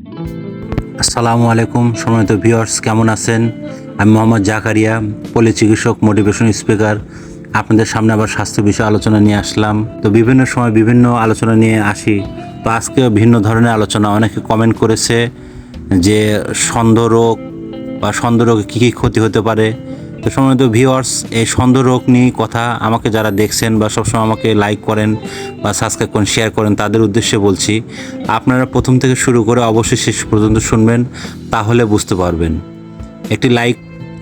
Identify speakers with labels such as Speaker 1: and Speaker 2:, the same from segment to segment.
Speaker 1: আসসালামু আলাইকুম সম্মানিত ভিউয়ার্স, কেমন আছেন? আমি মোহাম্মদ জাকারিয়া, পল্লী চিকিৎসক, মোটিভেশন স্পিকার। আপনাদের সামনে আবার স্বাস্থ্য বিষয়ে আলোচনা নিয়ে আসলাম। তো বিভিন্ন সময় বিভিন্ন আলোচনা নিয়ে আসি। তো আজকে ভিন্ন ধরনের আলোচনা। অনেকে কমেন্ট করেছে যে সন্দেহরোগ বা সন্দেহরোগে কী কী ক্ষতি হতে পারে। তো সম্মানিত ভিউয়ার্স, এই সন্দেহরোগ নিয়ে কথা আমাকে যারা দেখছেন বা সবসময় আমাকে লাইক করেন বা সাবস্ক্রাইব করেন, শেয়ার করেন, তাদের উদ্দেশ্যে বলছি, আপনারা প্রথম থেকে শুরু করে অবশ্যই শেষ পর্যন্ত শুনবেন, তাহলে বুঝতে পারবেন। একটি লাইক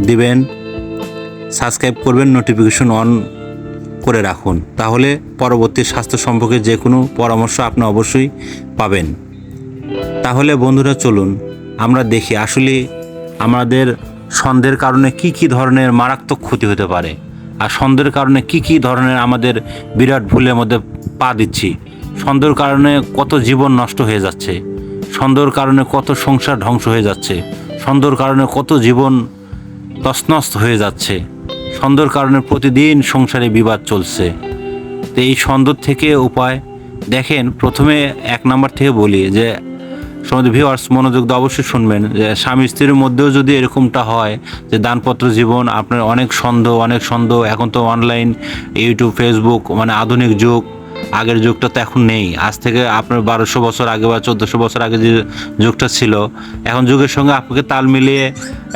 Speaker 1: দিবেন, সাবস্ক্রাইব করবেন, নোটিফিকেশন অন করে রাখুন, তাহলে পরবর্তী স্বাস্থ্য সম্পর্কে যে কোনো পরামর্শ আপনি অবশ্যই পাবেন। তাহলে বন্ধুরা চলুন আমরা দেখি আসলে আমাদের সন্দেহের কারণে কি কি ধরনের মারাত্মক ক্ষতি হতে পারে, আর সন্দেহের কারণে কি কি ধরনের আমাদের বিরাট ভুলের মধ্যে পা দিচ্ছি। সন্দেহের কারণে কত জীবন নষ্ট হয়ে যাচ্ছে, সন্দেহের কারণে কত সংসার ধ্বংস হয়ে যাচ্ছে, সন্দেহের কারণে কত জীবন তছনছ হয়ে যাচ্ছে, সন্দেহের কারণে প্রতিদিন সংসারে বিবাদ চলছে। তো এই সন্দেহ থেকে উপায় দেখেন, প্রথমে 1 নাম্বার থেকে বলি যে সমস্ত ভিউয়ার্স মনোযোগ দিয়ে অবশ্যই শুনবেন, যে স্বামী স্ত্রীর মধ্যেও যদি এরকমটা হয় যে দাম্পত্য জীবন আপনার অনেক সন্দেহ, এখন তো অনলাইন ইউটিউব ফেসবুক মানে আধুনিক যুগ, আগের যুগটা তো এখন নেই। আজ থেকে আপনার 1200 বছর আগে বা 1400 বছর আগে যে যুগটা ছিল, এখন যুগের সঙ্গে আপনাকে তাল মিলিয়ে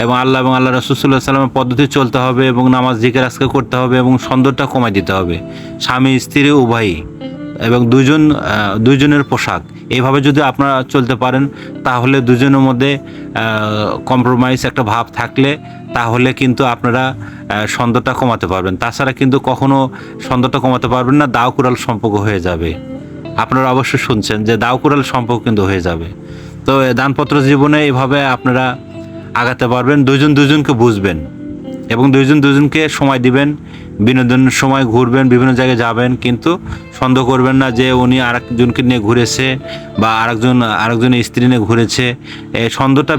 Speaker 1: এবং আল্লাহ রাসূল সাল্লাল্লাহু আলাইহি সাল্লামের পদ্ধতি চলতে হবে এবং নামাজ জিকির আজকে করতে হবে এবং সন্দেহটা কমাই দিতে হবে। স্বামী স্ত্রী উভয়ই এবং দুইজনের পোশাক, এইভাবে যদি আপনারা চলতে পারেন, তাহলে দুজনের মধ্যে কম্প্রোমাইজ একটা ভাব থাকলে তাহলে কিন্তু আপনারা সন্দেহটা কমাতে পারবেন। তাছাড়া কিন্তু কখনো সন্দেহটা কমাতে পারবেন না, দাও কুড়াল সম্পর্ক হয়ে যাবে। আপনারা অবশ্যই শুনছেন যে দাও কুড়াল সম্পর্ক কিন্তু হয়ে যাবে। তো দাম্পত্য জীবনে এইভাবে আপনারা আগাতে পারবেন, দুজনকে বুঝবেন এবং দুজনকে সময় দিবেন, বিনোদনের সময় ঘুরবেন, বিভিন্ন জায়গায় যাবেন, কিন্তু সন্দেহ করবেন না যে উনি আরেকজনকে নিয়ে ঘুরেছে বা আরেকজনের স্ত্রী নিয়ে ঘুরেছে। এই সন্দেহটা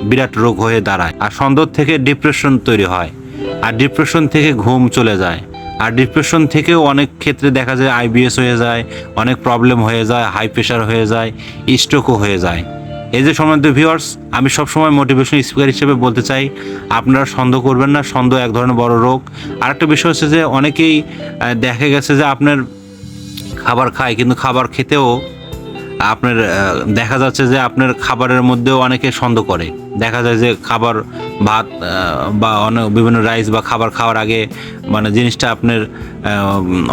Speaker 1: বিরাট রোগ হয়ে দাঁড়ায়, আর সন্দেহ থেকে ডিপ্রেশন তৈরি হয়, আর ডিপ্রেশন থেকে ঘুম চলে যায়, আর ডিপ্রেশন থেকেও অনেক ক্ষেত্রে দেখা যায় আইবিএস হয়ে যায়, অনেক প্রবলেম হয়ে যায়, হাই প্রেশার হয়ে যায়, স্ট্রোকও হয়ে যায়। এই যে সম্মানিত ভিউয়ার্স, আমি সবসময় মোটিভেশন স্পিকার হিসেবে বলতে চাই, আপনারা সন্দেহ করবেন না। সন্দেহ এক ধরনের বড় রোগ। আরেকটা বিষয় হচ্ছে যে অনেকেই দেখা গেছে যে আপনার খাবার খায়, কিন্তু খাবার খেতেও আপনার দেখা যাচ্ছে যে আপনার খাবারের মধ্যেও অনেকে সন্দেহ করে। দেখা যায় যে খাবার ভাত বা অনেক বিভিন্ন রাইস বা খাবার খাওয়ার আগে মানে জিনিসটা আপনার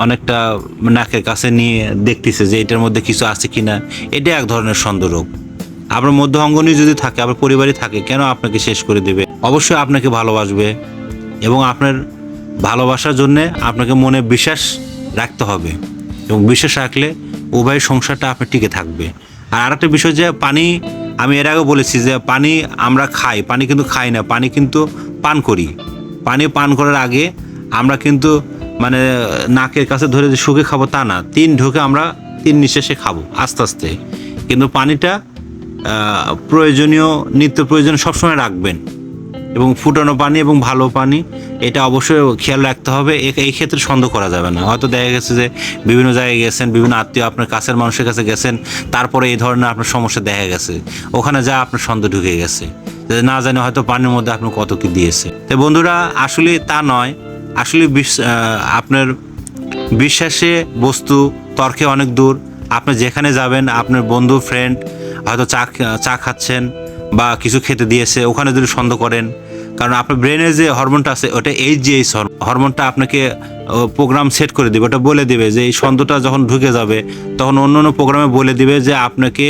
Speaker 1: অনেকটা নাকের কাছে নিয়ে দেখতেছে যে এটার মধ্যে কিছু আছে কিনা। এটা এক ধরনের সন্দেহ রোগ। আপনার মধ্য অঙ্গনই যদি থাকে, আপনার পরিবারই থাকে, কেন আপনাকে শেষ করে দেবে? অবশ্যই আপনাকে ভালোবাসবে এবং আপনার ভালোবাসার জন্যে আপনাকে মনে বিশ্বাস রাখতে হবে, এবং বিশ্বাস রাখলে উভয় সংসারটা আপনার টিকে থাকবে। আর আরেকটা বিষয় যে পানি, আমি এর আগে বলেছি যে পানি আমরা খাই, পানি কিন্তু খাই না, পানি কিন্তু পান করি। পানি পান করার আগে আমরা কিন্তু মানে নাকের কাছে ধরে যে শুকে খাবো তা না, 3 ঢোকে আমরা 3 নিঃশ্বাসে খাবো আস্তে আস্তে। কিন্তু পানিটা প্রয়োজনীয়, নিত্য প্রয়োজনীয় সবসময় রাখবেন, এবং ফুটানো পানি এবং ভালো পানি এটা অবশ্যই খেয়াল রাখতে হবে। এই ক্ষেত্রে সন্দেহ করা যাবে না। হয়তো দেখা গেছে যে বিভিন্ন জায়গায় গেছেন, বিভিন্ন আত্মীয় আপনার কাছের মানুষের কাছে গেছেন, তারপরে এই ধরনের আপনার সমস্যা দেখা গেছে, ওখানে যা আপনার সন্দেহ ঢুকে গেছে, না জানি হয়তো পানির মধ্যে আপনার কত কি দিয়েছে। তো বন্ধুরা, আসলে তা নয়। আসলে আপনার বিশ্বাসে বস্তু তর্কে অনেক দূর। আপনি যেখানে যাবেন, আপনার বন্ধু ফ্রেন্ড হয়তো চা খাচ্ছেন বা কিছু খেতে দিয়েছে, ওখানে যদি সন্দেহ করেন, কারণ আপনার ব্রেনের যে হরমোনটা আছে ওটা এইচজিএইচ হরমোনটা আপনাকে প্রোগ্রাম সেট করে দেবে। ওটা বলে দেবে যে এই সন্দেহটা যখন ঢুকে যাবে, তখন অন্য প্রোগ্রামে বলে দিবে যে আপনাকে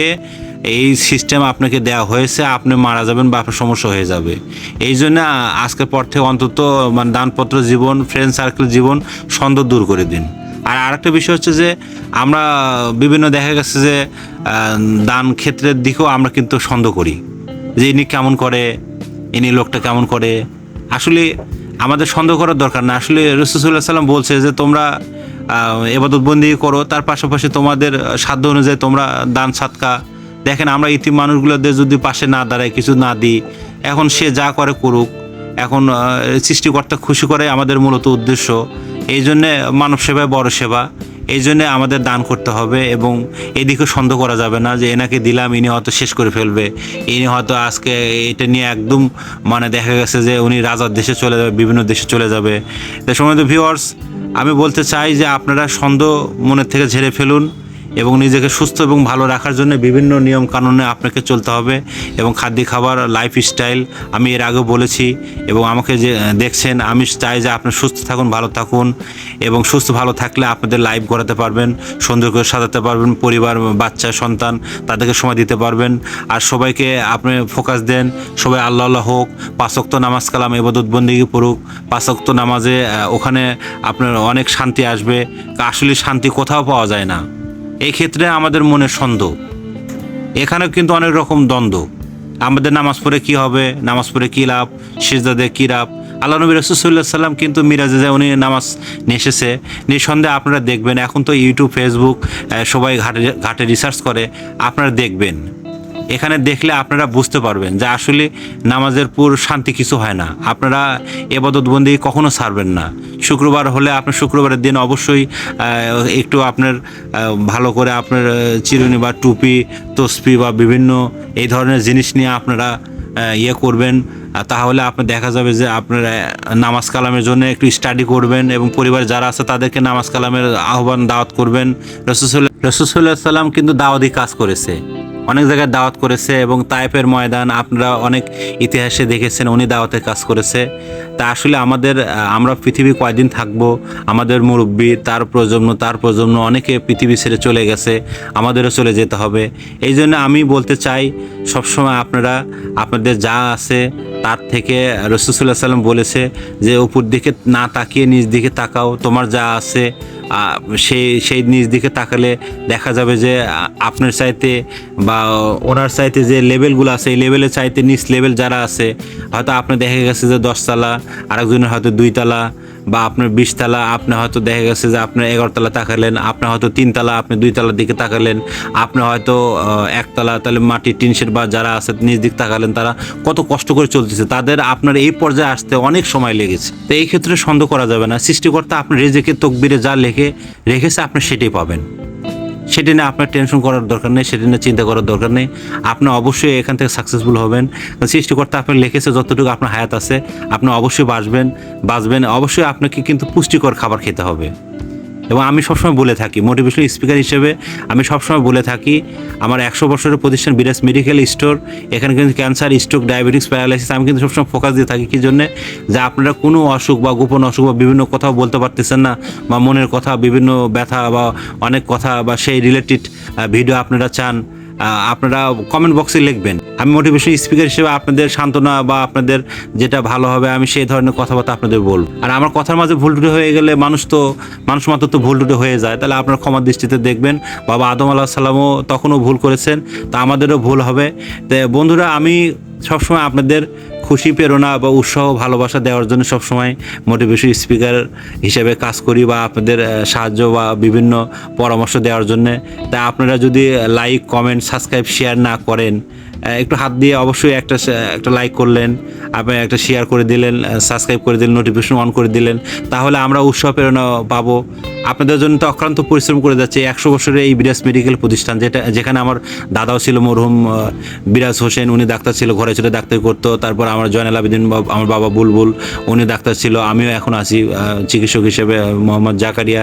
Speaker 1: এই সিস্টেম আপনাকে দেওয়া হয়েছে, আপনি মারা যাবেন বা আপনার সমস্যা হয়ে যাবে। এই জন্য আজকের পর থেকে অন্তত মানে দানপত্র জীবন, ফ্রেন্ড সার্কেল জীবন, সন্দেহ দূর করে দিন। আর আরেকটা বিষয় হচ্ছে যে আমরা বিভিন্ন দেখা গেছে যে দান ক্ষেত্রের দিকেও আমরা কিন্তু সন্দেহ করি যে ইনি কেমন করে, ইনি লোকটা কেমন করে। আসলে আমাদের সন্দেহ করার দরকার না। আসলে রাসূল সাল্লাল্লাহু আলাইহি সাল্লাম বলছে যে তোমরা ইবাদত বন্দেগী করো, তার পাশাপাশি তোমাদের সাধ্য অনুযায়ী তোমরা দান সাদকা। দেখেন, আমরা ইতিম মানুষগুলোদের যদি পাশে না দাঁড়াই, কিছু না দিই, এখন সে যা করে করুক, এখন সৃষ্টিকর্তা খুশি করে আমাদের মূলত উদ্দেশ্য। এই জন্যে মানব সেবায় বড় সেবা, এই জন্য আমাদের দান করতে হবে এবং এদিকে সন্দেহ করা যাবে না যে এনাকে দিলাম ইনি হয়তো শেষ করে ফেলবে, ইনি হয়তো আজকে এটা নিয়ে একদম মানে দেখা গেছে যে উনি রাজার দেশে চলে যাবে, বিভিন্ন দেশে চলে যাবে। তাই সম্মানিত ভিউয়ার্স, আমি বলতে চাই যে আপনারা সন্দেহ মনের থেকে ঝেড়ে ফেলুন এবং নিজেকে সুস্থ এবং ভালো রাখার জন্য বিভিন্ন নিয়ম কানুনে আপনাকে চলতে হবে এবং খাদ্য খাবার লাইফস্টাইল আমি এর আগেও বলেছি এবং আমাকে যে দেখছেন, আমি চাই যে আপনি সুস্থ থাকুন, ভালো থাকুন এবং সুস্থ ভালো থাকলে আপনাদের লাইফ গড়াতে পারবেন, সুন্দর করে সাজাতে পারবেন, পরিবার, বাচ্চা, সন্তান তাদেরকে সময় দিতে পারবেন। আর সবাইকে আপনি ফোকাস দেন, সবাই আল্লাহ আল্লাহ হোক, 5 ওয়াক্ত নামাজ কালাম ইবাদত বন্দেগী পড়ুক, 5 ওয়াক্ত নামাজে ওখানে আপনার অনেক শান্তি আসবে। আসলে শান্তি কোথাও পাওয়া যায় না, এই ক্ষেত্রে আমাদের মনে সন্দেহ, এখানেও কিন্তু অনেক রকম দ্বন্দ্ব। আমাদের নামাজ পড়ে কি হবে, নামাজ পড়ে কী লাভ, সিজদাতে কী লাভ। আল্লাহ নবী রাসূল সাল্লাল্লাহু আলাইহি সাল্লাম কিন্তু মিরাজে যায় উনি নামাজ নিয়ে এসেছে। নিঃসন্দেহে আপনারা দেখবেন, এখন তো ইউটিউব, ফেসবুক সবাই ঘাটে রিসার্চ করে, আপনারা দেখবেন, এখানে দেখলে আপনারা বুঝতে পারবেন যে আসলে নামাজের পুর শান্তি কিছু হয় না। আপনারা ইবাদত বন্দি কখনো ছাড়বেন না। শুক্রবার হলে আপনার শুক্রবারের দিন অবশ্যই একটু আপনার ভালো করে আপনার চিরুনি বা টুপি, তসবি বা বিভিন্ন এই ধরনের জিনিস নিয়ে আপনারা ইয়ে করবেন। তাহলে আপনার দেখা যাবে যে আপনারা নামাজ কালামের জন্য একটু স্টাডি করবেন এবং পরিবার যারা আছে তাদেরকে নামাজ কালামের আহ্বান দাওয়াত করবেন। রাসূল সাল্লাল্লাহু আলাইহি সাল্লাম কিন্তু দাওয়াতি কাজ করেছে, অনেক জায়গায় দাওয়াত করেছে এবং তায়েফের ময়দান আপনারা অনেক ইতিহাসে দেখেছেন উনি দাওয়াতের কাজ করেছে। তা আসলে আমরা পৃথিবী কয়দিন থাকবো, আমাদের মুরব্বী, তার প্রজন্ম অনেকে পৃথিবী ছেড়ে চলে গেছে, আমাদেরও চলে যেতে হবে। এই জন্য আমি বলতে চাই সবসময় আপনারা আপনাদের যা আছে তার থেকে, রাসূল সাল্লাল্লাহু আলাইহি সাল্লাম বলেছে যে উপর দিকে না তাকিয়ে নিজ দিকে তাকাও, তোমার যা আছে সেই নিজ দিকে তাকালে দেখা যাবে যে আপনার চাইতে বা ওনার চাইতে যে লেভেলগুলো আছে এই লেভেলের চাইতে নিচ লেভেল যারা আছে, হয়তো আপনার দেখা গেছে যে 10 তলা, আরেকজনের হয়তো 2 তলা বা আপনার 20 তলা, আপনি হয়তো দেখা গেছে যে আপনার 11 তলা তাকালেন, আপনার হয়তো 3 তলা, আপনি 2 তলার দিকে তাকালেন, আপনি হয়তো 1 তলা, তাহলে মাটির টিন শেড বা যারা আছে নিজ দিক তাকালেন, তারা কত কষ্ট করে চলতেছে, তাদের আপনার এই পর্যায়ে আসতে অনেক সময় লেগেছে। তো এই ক্ষেত্রে সন্দেহ করা যাবে না, সৃষ্টিকর্তা আপনার রেজেকে তকবিরে যা রেখেছে আপনি সেটাই পাবেন, সেটা নিয়ে আপনার টেনশন করার দরকার নেই, সেটা নিয়ে চিন্তা করার দরকার নেই। আপনি অবশ্যই এখান থেকে সাকসেসফুল হবেন। সৃষ্টিকর্তা আপনার লিখেছে যতটুকু আপনার হায়াত আছে আপনি অবশ্যই বাঁচবেন। অবশ্যই আপনাকে কিন্তু পুষ্টিকর খাবার খেতে হবে। এবং আমি সবসময় বলে থাকি, মোটিভেশনাল স্পিকার হিসেবে আমি সবসময় বলে থাকি, আমার 100 বছরের প্রতিষ্ঠান বিরাজ মেডিকেল স্টোর, এখানে কিন্তু ক্যান্সার, স্ট্রোক, ডায়াবেটিস, প্যারালাইসিস আমি কিন্তু সবসময় ফোকাস দিয়ে থাকি। কী জন্যে? যে আপনারা কোনো অসুখ বা গোপন অসুখ বা বিভিন্ন কথাও বলতে পারতেছেন না, বা মনের কথা, বিভিন্ন ব্যথা বা অনেক কথা বা সেই রিলেটেড ভিডিও আপনারা চান, আপনারা কমেন্ট বক্সে লিখবেন। আমি মোটিভেশনাল স্পিকার হিসেবে আপনাদের সান্ত্বনা বা আপনাদের যেটা ভালো হবে আমি সেই ধরনের কথাবার্তা আপনাদের বলব। আর আমার কথার মাঝে ভুল টুটি হয়ে গেলে মানুষ মাত্র তো ভুল টুটি হয়ে যায়, তাহলে আপনারা ক্ষমার দৃষ্টিতে দেখবেন। বাবা আদম আলাইহিস সালামও তখনও ভুল করেছেন, তা আমাদেরও ভুল হবে। তো বন্ধুরা, আমি সবসময় আপনাদের খুশি, প্রেরণা বা উৎসাহ, ভালোবাসা দেওয়ার জন্য সবসময় মোটিভেশন স্পিকার হিসেবে কাজ করি বা আপনাদের সাহায্য বা বিভিন্ন পরামর্শ দেওয়ার জন্যে। তাই আপনারা যদি লাইক, কমেন্ট, সাবস্ক্রাইব, শেয়ার না করেন, একটু হাত দিয়ে অবশ্যই একটা লাইক করলেন, আপনি একটা শেয়ার করে দিলেন, সাবস্ক্রাইব করে দিলেন, নোটিফিকেশন অন করে দিলেন, তাহলে আমরা উৎসাহ প্রেরণা পাবো। আপনাদের জন্য তো অক্লান্ত পরিশ্রম করে যাচ্ছে 100 বছরের এই বিরাজ মেডিকেল প্রতিষ্ঠান, যেখানে আমার দাদাও ছিল মরহুম বিরাজ হোসেন, উনি ডাক্তার ছিল, ঘরে ছিল ডাক্তারি করতো। তারপর আমার জয়নাল আবেদিন, আমার বাবা বুলবুল, উনি ডাক্তার ছিল, আমিও এখন আছি চিকিৎসক হিসেবে, মোহাম্মদ জাকারিয়া।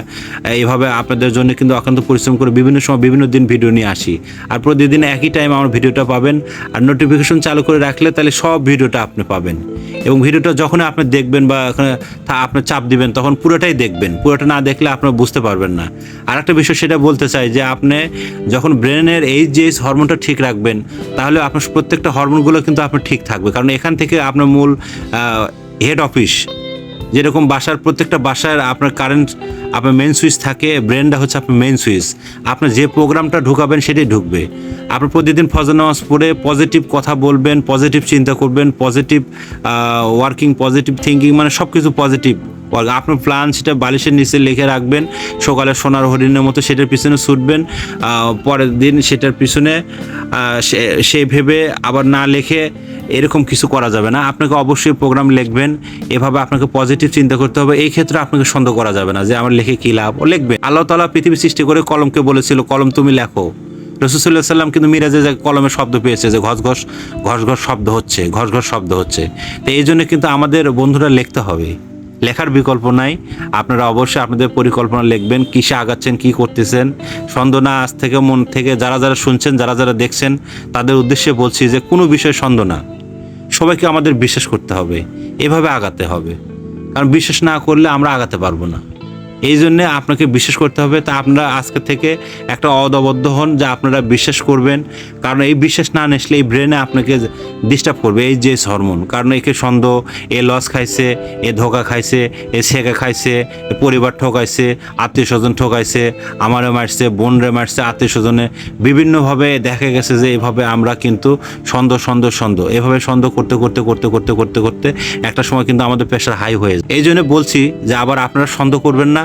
Speaker 1: এইভাবে আপনাদের জন্য কিন্তু অক্লান্ত পরিশ্রম করে বিভিন্ন সময় বিভিন্ন দিন ভিডিও নিয়ে আসি, আর প্রতিদিন একই টাইম আমার ভিডিওটা পাবেন। আর নোটিফিকেশন চালু করে রাখলে তাহলে সব ভিডিওটা আপনি পাবেন, এবং ভিডিওটা যখন আপনি দেখবেন বা আপনি চাপ দিবেন তখন পুরোটাই দেখবেন, পুরোটা না দেখলে আপনি বুঝতে পারবেন না। আর একটা বিষয় সেটা বলতে চাই যে আপনি যখন ব্রেনের এই হরমোনটা ঠিক রাখবেন, তাহলে আপনার প্রত্যেকটা হরমোনগুলো কিন্তু আপনার ঠিক থাকবে। কারণ এখান থেকে আপনার মূল হেড অফিস, যেরকম প্রত্যেকটা বাসার আপনার কারেন্ট আপনার মেন সুইচ থাকে, ব্রেনটা হচ্ছে আপনার মেন সুইচ। আপনার যে প্রোগ্রামটা ঢুকাবেন সেটাই ঢুকবে। আপনি প্রতিদিন ফজর নামাজ পড়ে পজিটিভ কথা বলবেন, পজিটিভ চিন্তা করবেন, পজিটিভ ওয়ার্কিং, পজিটিভ থিঙ্কিং, মানে সব কিছু পজিটিভ আপনার প্ল্যান সেটা বালিশের নিচে লিখে রাখবেন, সকালে সোনার হরিণের মতো সেটার পিছনে ছুটবেন, পরের দিন সেটার পিছনে সে ভেবে আবার না লিখে এরকম কিছু করা যাবে না। আপনাকে অবশ্যই প্রোগ্রাম লিখবেন, এভাবে আপনাকে পজিটিভ চিন্তা করতে হবে। এই ক্ষেত্রে আপনাকে সন্দেহ করা যাবে না যে আমার লিখে কী লাভ, ও লিখবে। আল্লাহ তাআলা পৃথিবী সৃষ্টি করে কলমকে বলেছিল কলম তুমি লেখো। রাসূল সাল্লাল্লাহু আলাইহি ওয়াসাল্লাম কিন্তু মিরাজে যে কলমের শব্দ পেয়েছে যে ঘস ঘস ঘস ঘস শব্দ হচ্ছে, ঘস ঘস শব্দ হচ্ছে। তো এই জন্য কিন্তু আমাদের বন্ধুরা লিখতে হবে, লেখার বিকল্প নাই। আপনারা অবশ্যই আপনাদের পরিকল্পনা লিখবেন, কিসে আগাচ্ছেন, কি করতেছেন। সন্দেহ না, আজ থেকে মন থেকে যারা যারা শুনছেন, যারা যারা দেখছেন, তাদের উদ্দেশ্যে বলছি যে কোনো বিষয় সন্দেহ না, সবাইকে আমাদের বিশ্বাস করতে হবে, এভাবে আগাতে হবে। কারণ বিশ্বাস না করলে আমরা আগাতে পারবো না। এই জন্যে আপনাকে বিশ্বাস করতে হবে। তা আপনারা আজকে থেকে একটা অদবদ্ধ হন যে আপনারা বিশ্বাস করবেন। কারণ এই বিশ্বাস না আসলে এই ব্রেনে আপনাকে ডিস্টার্ব করবে এই যে হরমোন। কারণ একে সন্দেহ, এ লস খাইছে, এ ধোকা খাইছে, এ ছেঁকা খাইছে, এ পরিবার ঠকাইছে, আত্মীয় স্বজন ঠকাইছে, আমারে মারছে, বোনরে মারছে, আত্মীয় স্বজনে বিভিন্নভাবে দেখা গেছে যে এভাবে আমরা কিন্তু সন্দেহ এভাবে সন্দেহ করতে করতে করতে করতে করতে করতে একটা সময় কিন্তু আমাদের প্রেশার হাই হয়ে যায়। এই জন্য বলছি যে আবার আপনারা সন্দেহ করবেন না,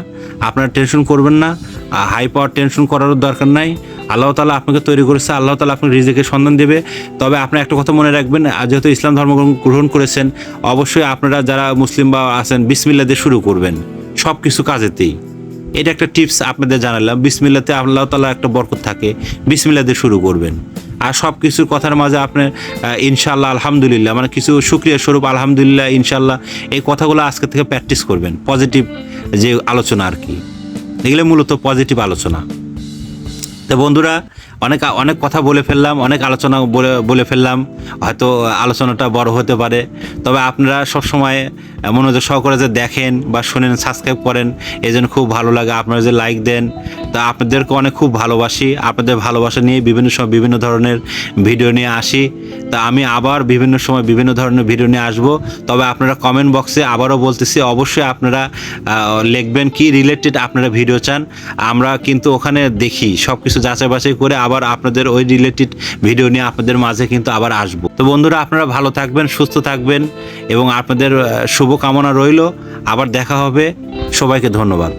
Speaker 1: আপনারা টেনশন করবেন না, হাই পাওয়ার টেনশন করারও দরকার নাই। আল্লাহ তাআলা আপনাকে তৈরি করেছে, আল্লাহ তাআলা আপনাকে রিজিকের সন্ধান দেবে। তবে আপনার একটা কথা মনে রাখবেন, যেহেতু ইসলাম ধর্ম গ্রহণ করেছেন, অবশ্যই আপনারা যারা মুসলিম বা আছেন বিসমিল্লাহ দিয়ে শুরু করবেন সব কিছু কাজেতেই। এটা একটা টিপস আপনাদের জানালাম। বিসমিল্লাতে আল্লাহ তাআলা একটা বরকত থাকে, বিসমিল্লাহ দিয়ে শুরু করবেন। আর সব কিছুর কথার মাঝে আপনি ইনশাআল্লাহ, আলহামদুলিল্লাহ, মানে কিছু শুকরিয়া স্বরূপ আলহামদুলিল্লাহ, ইনশাআল্লাহ, এই কথাগুলো আজকে থেকে প্র্যাকটিস করবেন। পজিটিভ যে আলোচনা আর কি, এগুলো মূলত পজিটিভ আলোচনা। তো বন্ধুরা, অনেক কথা বলে ফেললাম, অনেক আলোচনা বলে ফেললাম, হয়তো আলোচনাটা বড় হতে পারে। তবে আপনারা সবসময় মনোযোগ সহকারে যে দেখেন বা শোনেন, সাবস্ক্রাইব করেন, এই জন্য খুব ভালো লাগে। আপনারা যে লাইক দেন, তা আপনাদেরকে অনেক খুব ভালোবাসি। আপনাদের ভালোবাসা নিয়ে বিভিন্ন সময় বিভিন্ন ধরনের ভিডিও নিয়ে আসি। তা আমি আবার বিভিন্ন সময় বিভিন্ন ধরনের ভিডিও নিয়ে আসবো। তবে আপনারা কমেন্ট বক্সে আবারও বলতেছি, অবশ্যই আপনারা লিখবেন কি রিলেটেড আপনারা ভিডিও চান। আমরা কিন্তু ওখানে দেখি সব কিছু যাচাই বাছাই করে আবার আপনাদের ওই রিলেটেড ভিডিও নিয়ে আপনাদের মাঝে কিন্তু আবার আসবো। তো বন্ধুরা, আপনারা ভালো থাকবেন, সুস্থ থাকবেন এবং আপনাদের শুভকামনা রইল। আবার দেখা হবে। সবাইকে ধন্যবাদ।